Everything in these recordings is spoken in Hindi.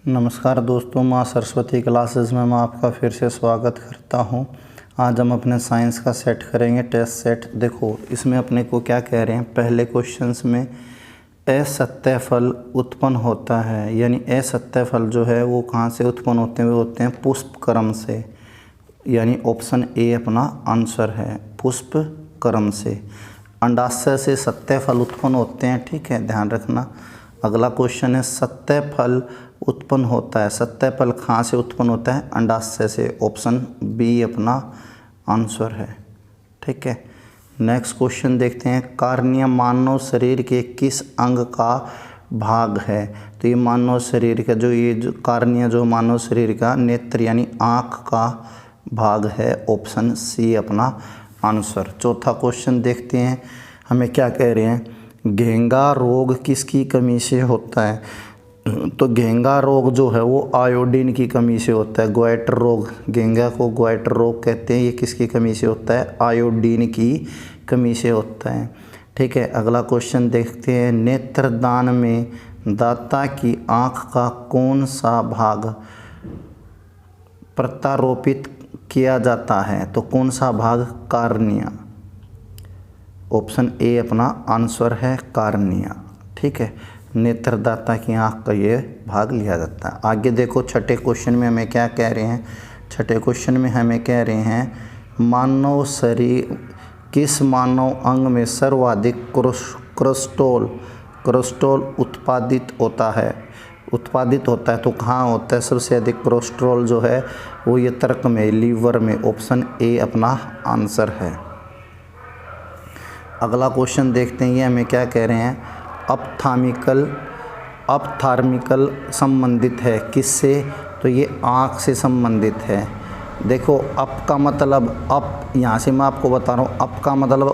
नमस्कार दोस्तों, माँ सरस्वती क्लासेस में मैं आपका फिर से स्वागत करता हूँ। आज हम अपने साइंस का सेट करेंगे, टेस्ट सेट। देखो इसमें अपने को क्या कह रहे हैं, पहले क्वेश्चंस में असत्य फल उत्पन्न होता है, यानी असत्य फल जो है वो कहाँ से उत्पन्न होते हैं, वो होते हैं पुष्प क्रम से, यानी ऑप्शन ए अपना आंसर है, पुष्प क्रम से। अंडाशय से सत्य फल उत्पन्न होते हैं, ठीक है, ध्यान रखना। अगला क्वेश्चन है सत्य फल उत्पन्न होता है, सत्य फल कहाँ से उत्पन्न होता है, अंडाशय से, ऑप्शन बी अपना आंसर है, ठीक है। नेक्स्ट क्वेश्चन देखते हैं, कार्निया मानव शरीर के किस अंग का भाग है। तो ये मानव शरीर का जो कार्निया जो मानव शरीर का नेत्र यानी आँख का भाग है, ऑप्शन सी अपना आंसर। चौथा क्वेश्चन देखते हैं, हमें क्या कह रहे हैं, घेंगा रोग किसकी कमी से होता है। तो घेंगा रोग जो है वो आयोडीन की कमी से होता है। ग्वाइटर रोग, घेंगा को ग्वाइटर रोग कहते हैं, ये किसकी कमी से होता है, आयोडीन की कमी से होता है, ठीक है। अगला क्वेश्चन देखते हैं, नेत्रदान में दाता की आँख का कौन सा भाग प्रत्यारोपित किया जाता है। तो कौन सा भाग, कार्निया, ऑप्शन ए अपना आंसर है, कार्निया, ठीक है। नेत्रदाता की आँख का ये भाग लिया जाता है। आगे देखो छठे क्वेश्चन में हमें क्या कह रहे हैं, छठे क्वेश्चन में हमें कह रहे हैं मानव शरीर किस मानव अंग में सर्वाधिक कोलेस्ट्रॉल उत्पादित होता है, तो कहाँ होता है सबसे अधिक कोलेस्ट्रॉल जो है वो यकृत में, लीवर में, ऑप्शन ए अपना आंसर है। अगला क्वेश्चन देखते हैं, ये हमें क्या कह रहे हैं, अपथार्मिकल संबंधित है किससे। तो ये आँख से संबंधित है। देखो अप का मतलब, अप यहाँ से मैं आपको बता रहा हूँ, अप का मतलब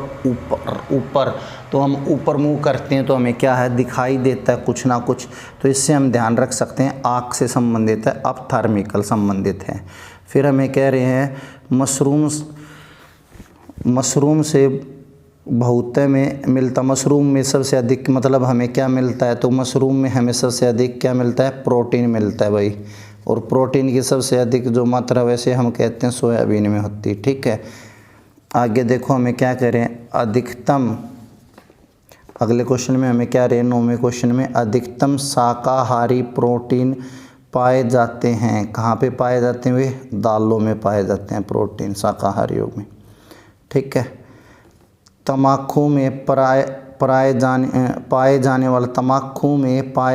ऊपर, तो हम ऊपर मुँह करते हैं तो हमें क्या है, दिखाई देता है कुछ ना कुछ, तो इससे हम ध्यान रख सकते हैं आँख से संबंधित है, अपथार्मिकल संबंधित है। फिर हमें कह रहे हैं मशरूम से बहुते में मिलता, मशरूम में सबसे अधिक मतलब हमें क्या मिलता है, तो मशरूम में हमें सबसे अधिक क्या मिलता है, प्रोटीन मिलता है भाई। और प्रोटीन की सबसे अधिक जो मात्रा वैसे हम कहते हैं सोयाबीन में होती है, ठीक है। आगे देखो हमें क्या कह रहे हैं, अधिकतम, अगले क्वेश्चन में हमें क्या रहे हैं, 9वें क्वेश्चन में अधिकतम शाकाहारी प्रोटीन पाए जाते हैं, कहाँ पे पाए जाते हैं, वे दालों में पाए जाते हैं प्रोटीन शाकाहारियों में, ठीक है। तम्बाकू में पाए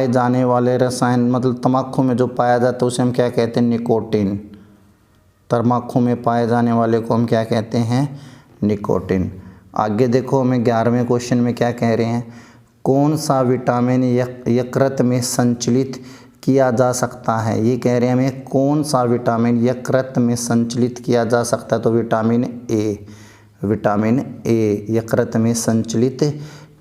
जाने वाले रसायन, मतलब तम्बाकू में जो पाया जाता है उसे हम क्या कहते हैं, निकोटीन। तम्बाकू में पाए जाने वाले को हम क्या कहते हैं, निकोटीन। आगे देखो हमें 11वें क्वेश्चन में क्या कह रहे हैं, कौन सा विटामिन यकृत में संचलित किया जा सकता है। ये कह रहे हैं हमें कौन सा विटामिन यकृत में संचलित किया जा सकता है, तो विटामिन ए यकृत में संचलित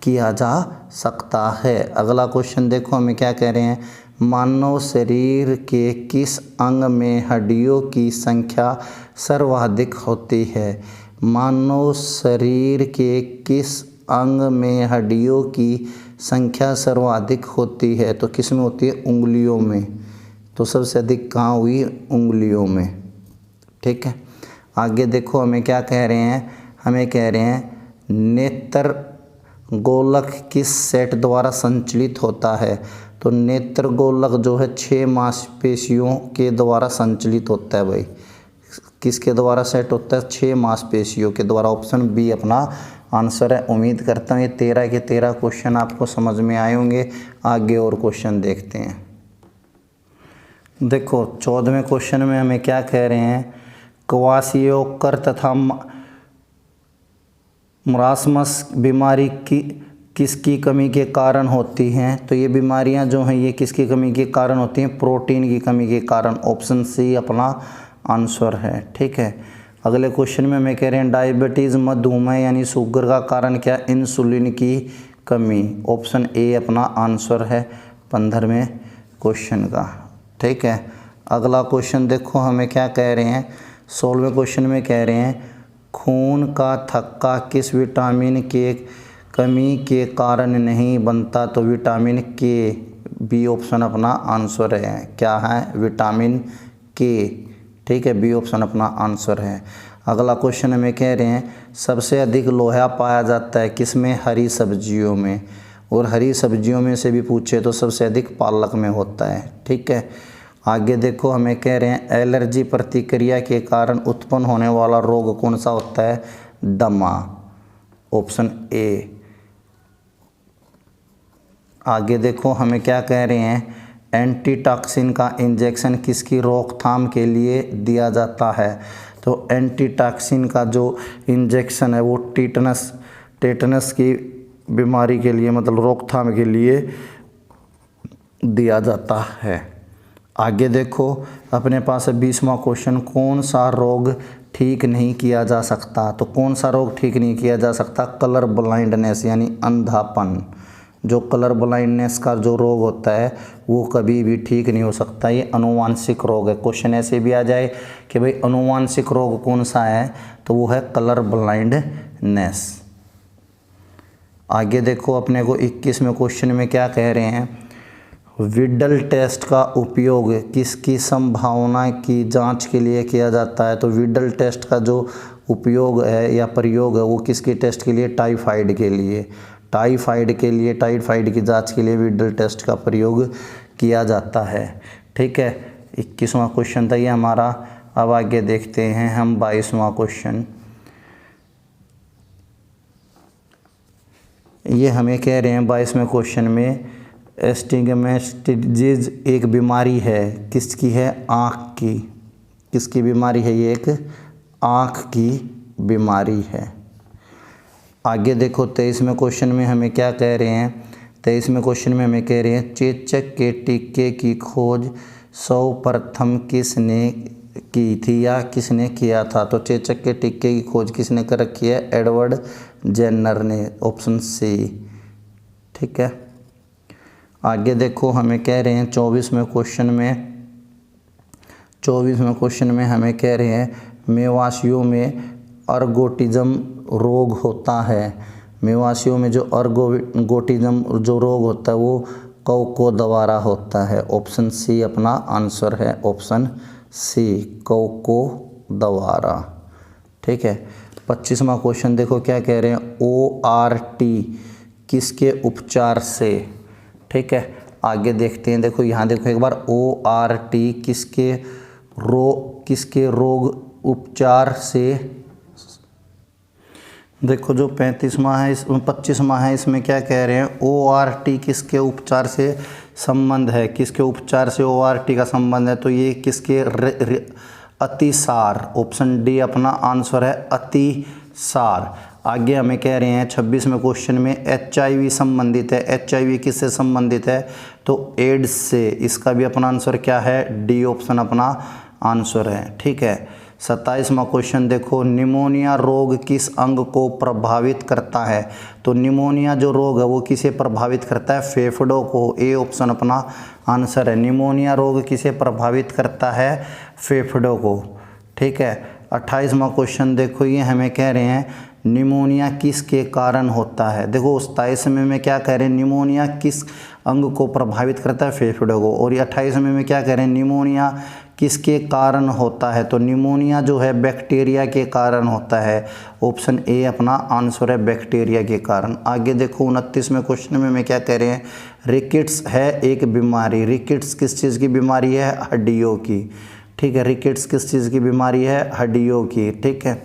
किया जा सकता है। अगला क्वेश्चन देखो हमें क्या कह रहे हैं, मानव शरीर के किस अंग में हड्डियों की संख्या सर्वाधिक होती है। मानव शरीर के किस अंग में हड्डियों की संख्या सर्वाधिक होती है, तो किस में होती है, उंगलियों में। तो सबसे अधिक कहाँ हुई, उंगलियों में, ठीक है। आगे देखो हमें क्या कह रहे हैं, हमें कह रहे हैं नेत्र गोलक किस सेट द्वारा संचालित होता है। तो नेत्र गोलक जो है 6 मांसपेशियों के द्वारा संचालित होता है भाई। किसके द्वारा सेट होता है, 6 मांसपेशियों के द्वारा, ऑप्शन बी अपना आंसर है। उम्मीद करता हूँ ये 13 के 13 क्वेश्चन आपको समझ में आए होंगे। आगे और क्वेश्चन देखते हैं। देखो 14वें क्वेश्चन में हमें क्या कह रहे हैं, क्वासियोकर तथा मरासमस बीमारी किसकी कमी के कारण होती हैं। तो ये बीमारियां जो हैं ये किसकी कमी के कारण होती हैं, प्रोटीन की कमी के कारण, ऑप्शन सी अपना आंसर है, ठीक है। अगले क्वेश्चन में हमें कह रहे हैं डायबिटीज़, मधुमेह यानी शुगर का कारण क्या, इंसुलिन की कमी, ऑप्शन ए अपना आंसर है 15वें क्वेश्चन का, ठीक है। अगला क्वेश्चन देखो हमें क्या कह रहे हैं, 16वें क्वेश्चन में कह रहे हैं खून का थक्का किस विटामिन के कमी के कारण नहीं बनता। तो विटामिन के, बी ऑप्शन अपना आंसर है। क्या है? विटामिन के। ठीक है, बी ऑप्शन अपना आंसर है। अगला क्वेश्चन हमें कह रहे हैं सबसे अधिक लोहा पाया जाता है किसमें? हरी सब्जियों में। और हरी सब्जियों में से भी पूछे तो सबसे अधिक पालक में होता है। ठीक है, आगे देखो हमें कह रहे हैं एलर्जी प्रतिक्रिया के कारण उत्पन्न होने वाला रोग कौन सा होता है? दमा, ऑप्शन ए। आगे देखो हमें क्या कह रहे हैं एंटीटॉक्सिन का इंजेक्शन किसकी रोकथाम के लिए दिया जाता है? तो एंटीटॉक्सिन का जो इंजेक्शन है वो टेटनस की बीमारी के लिए, मतलब रोकथाम के लिए दिया जाता है। आगे देखो अपने पास 20वां क्वेश्चन, कौन सा रोग ठीक नहीं किया जा सकता? तो कौन सा रोग ठीक नहीं किया जा सकता? कलर ब्लाइंडनेस यानी अंधापन। जो कलर ब्लाइंडनेस का जो रोग होता है वो कभी भी ठीक नहीं हो सकता, ये अनुवांशिक रोग है। क्वेश्चन ऐसे भी आ जाए कि भाई अनुवांशिक रोग कौन सा है, तो वो है कलर ब्लाइंडनेस। आगे देखो अपने को 21वें क्वेश्चन में क्या कह रहे हैं, विडल टेस्ट का उपयोग किसकी संभावना की जांच के लिए किया जाता है? तो विडल टेस्ट का जो उपयोग है या प्रयोग है वो किसके टेस्ट के लिए? टाइफाइड के लिए। टाइफाइड की जांच के लिए विडल टेस्ट का प्रयोग किया जाता है। ठीक है, 21वां क्वेश्चन था ये हमारा। अब आगे देखते हैं हम 22वां क्वेश्चन। ये हमें कह रहे हैं 22वें क्वेश्चन में एस्टिग्मेटिस एक बीमारी है, किसकी है? आँख की। किसकी बीमारी है? ये एक आँख की बीमारी है। आगे देखो 23वें क्वेश्चन में हमें क्या कह रहे हैं, 23वें क्वेश्चन में हमें कह रहे हैं चेचक के टीके की खोज सर्वप्रथम किसने की थी या किसने किया था? तो चेचक के टीके की खोज किसने कर रखी है? एडवर्ड जेनर ने, ऑप्शन सी। ठीक है, आगे देखो हमें कह रहे हैं 24वें क्वेश्चन में हमें कह रहे हैं मेवाशियों में अर्गोटिज्म रोग होता है। मेवाशियों में जो अर्गोटिज्म जो रोग होता है वो कवको द्वारा होता है। ऑप्शन सी अपना आंसर है, ऑप्शन सी, कवको द्वारा। ठीक है, 25वां क्वेश्चन देखो क्या कह रहे हैं, ORT किसके उपचार से? ठीक है, आगे देखते हैं। देखो यहाँ देखो एक बार ORT किसके रोग उपचार से? देखो जो 25वां है इसमें क्या कह रहे हैं, ORT किसके उपचार से संबंध है? किसके उपचार से ORT का संबंध है? तो ये किसके अतिसार, ऑप्शन डी अपना आंसर है, अतिसार। आगे हमें कह रहे हैं 26वें क्वेश्चन में HIV संबंधित है। HIV किससे संबंधित है? तो एड्स से। इसका भी अपना आंसर क्या है? डी ऑप्शन अपना आंसर है। ठीक है, 27वां क्वेश्चन देखो, निमोनिया रोग किस अंग को प्रभावित करता है? तो निमोनिया जो रोग है वो किसे प्रभावित करता है? फेफड़ों को। ए ऑप्शन अपना आंसर है। निमोनिया रोग किसे प्रभावित करता है? फेफड़ों को। ठीक है, 28वां क्वेश्चन देखो, ये हमें कह रहे हैं निमोनिया किसके कारण होता है? देखो 27वें में क्या कह रहे हैं, निमोनिया किस अंग को प्रभावित करता है? फेफड़ों को। और ये 28वें में क्या कह रहे हैं, निमोनिया किसके कारण होता है? तो निमोनिया जो है बैक्टीरिया के कारण होता है। ऑप्शन ए अपना आंसर है, बैक्टीरिया के कारण। आगे देखो 29वें क्वेश्चन में क्या कह रहे हैं, रिकेट्स है एक बीमारी। रिकेट्स किस चीज़ की बीमारी है? हड्डियों की। ठीक है, रिकेट्स किस चीज़ की बीमारी है? हड्डियों की। ठीक है,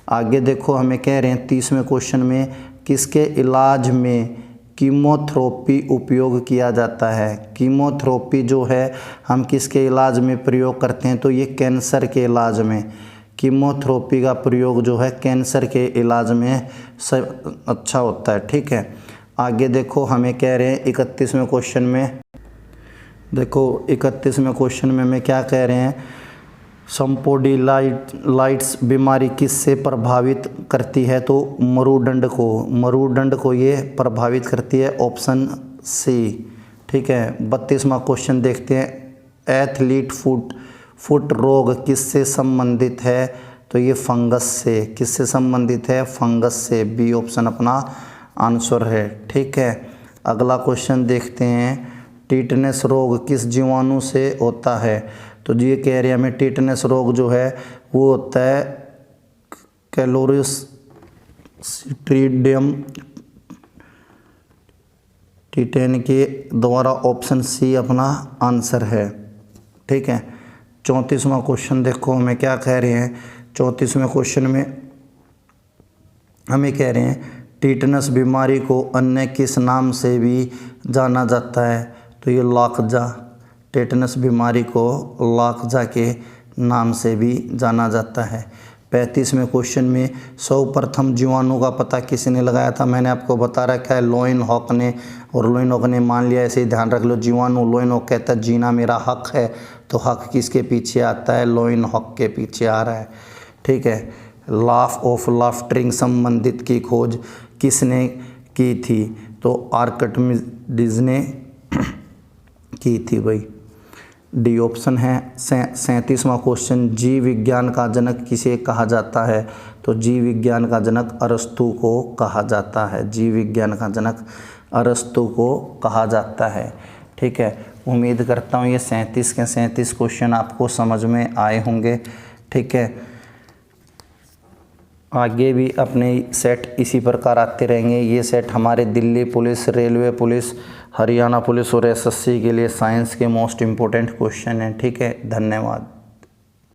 आगे देखो हमें कह रहे हैं 30वें क्वेश्चन में किसके इलाज में कीमोथेरेपी उपयोग किया जाता है? कीमोथेरेपी जो है हम किसके इलाज में प्रयोग करते हैं? तो ये कैंसर के इलाज में। कीमोथेरेपी का प्रयोग जो है कैंसर के इलाज में सब अच्छा होता है। ठीक है, आगे देखो हमें कह रहे हैं 31वें क्वेश्चन में, देखो 31वें क्वेश्चन में हमें क्या कह रहे हैं, स्पॉन्डिलाइटिस बीमारी किससे प्रभावित करती है? तो मरुदंड को ये प्रभावित करती है, ऑप्शन सी। ठीक है, 32वां क्वेश्चन देखते हैं, एथलीट फुट रोग किससे संबंधित है? तो ये फंगस से। किससे संबंधित है? फंगस से। बी ऑप्शन अपना आंसर है। ठीक है, अगला क्वेश्चन देखते हैं टीटनेस रोग किस जीवाणु से होता है? तो ये कह रहे हैं हमें टीटनेस रोग जो है वो होता है क्लोस्ट्रीडियम टीटेन के द्वारा। ऑप्शन सी अपना आंसर है। ठीक है, 34वां क्वेश्चन देखो हमें क्या कह रहे हैं। 34वें क्वेश्चन में हमें कह रहे हैं टीटनस बीमारी को अन्य किस नाम से भी जाना जाता है? तो ये लाखजा, टेटनस बीमारी को लाखजा के नाम से भी जाना जाता है। 35वें क्वेश्चन में सर्वप्रथम जीवाणु का पता किसने लगाया था? मैंने आपको बता रखा है लोइन हॉक ने, और लोइन हॉक ने मान लिया, ऐसे ही ध्यान रख लो। जीवाणु लोइन हॉक कहता है जीना मेरा हक है, तो हक किसके पीछे आता है? लोइन हॉक के पीछे आ रहा है। ठीक है, लाफ ऑफ लाफ्टरिंग संबंधित की खोज किसने की थी? तो आर्किमिडीज ने की थी भाई। डी ऑप्शन है। 37वां क्वेश्चन जीव विज्ञान का जनक किसे कहा जाता है? तो जीव विज्ञान का जनक अरस्तु को कहा जाता है। जीव विज्ञान का जनक अरस्तु को कहा जाता है। ठीक है, उम्मीद करता हूँ ये 37 के 37 क्वेश्चन आपको समझ में आए होंगे। ठीक है, आगे भी अपने सेट इसी प्रकार आते रहेंगे। ये सेट हमारे Delhi police, railway police, Haryana police और एसएससी के लिए साइंस के मोस्ट इम्पोर्टेंट क्वेश्चन हैं। ठीक है, धन्यवाद।